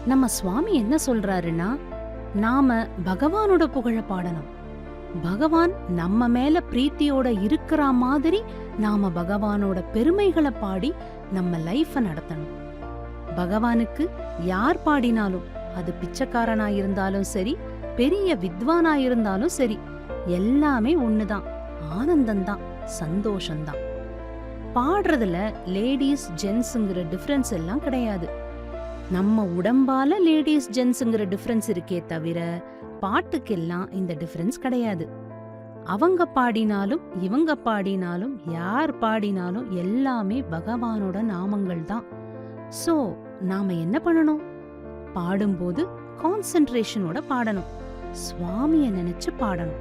நம்ம சுவாமி என்ன சொல்றாருன்னா, நாம பகவானோட புகழ பாடணும். பகவான் நம்ம மேல பிரீத்தியோட இருக்கிற மாதிரி நாம பகவானோட பெருமைகளை பாடி நம்ம லைஃப நடத்தணும். பகவானுக்கு யார் பாடினாலும், அது பிச்சைக்காரனா இருந்தாலும் சரி, பெரிய வித்வானா இருந்தாலும் சரி, எல்லாமே ஒண்ணுதான், ஆனந்தம்தான், சந்தோஷம்தான். பாடுறதுல லேடிஸ் ஜென்ஸுங்கிற டிஃபரன்ஸ் எல்லாம் கிடையாது. நம்ம உடம்பால லேடிஸ் ஜென்ஸுங்கிற டிஃபரன்ஸ் இருக்கே தவிர பாட்டுக்கெல்லாம் இந்த டிஃபரன்ஸ் கிடையாது. அவங்க பாடினாலும் இவங்க பாடினாலும் யார் பாடினாலும் எல்லாமே பகவானோட நாமங்கள் தான். சோ நாம என்ன பண்ணணும்? பாடும்போது கான்சென்ட்ரேஷனோட பாடணும், சுவாமிய நினைச்சு பாடணும்.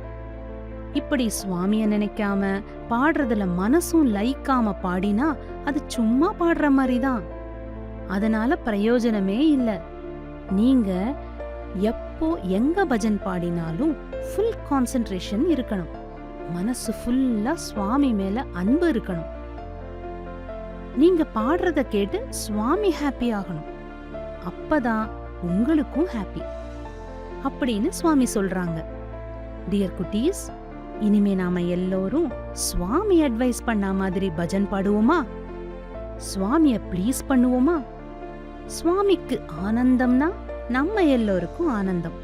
இப்படி சுவாமிய நினைக்காம பாடுறதுல மனசும் லயிக்காம பாடினா அது சும்மா பாடுற மாதிரிதான். அதனால பிரயோஜனமே இல்ல. நீங்க எப்போ எங்க பஜன் பாடினாலும் ஃபுல் கான்சென்ட்ரேஷன் இருக்கணும். மனசு ஃபுல்லா சுவாமி மேல அன்பு இருக்கணும். நீங்க பாடுறத கேட்டு சுவாமி ஹாப்பி ஆகணும். அப்பதான் உங்களுக்கும் ஹாப்பி அப்படின்னு சுவாமி சொல்றாங்க. டியர் குட்டீஸ், இனிமே நாம எல்லோரும் சுவாமி அட்வைஸ் பண்ண மாதிரி பஜன் பாடுவோமா? சுவாமிய ப்ளீஸ் பண்ணுவோமா? சுவாமிக்கு ஆனந்தம்னா நம்ம எல்லோருக்கும் ஆனந்தம்.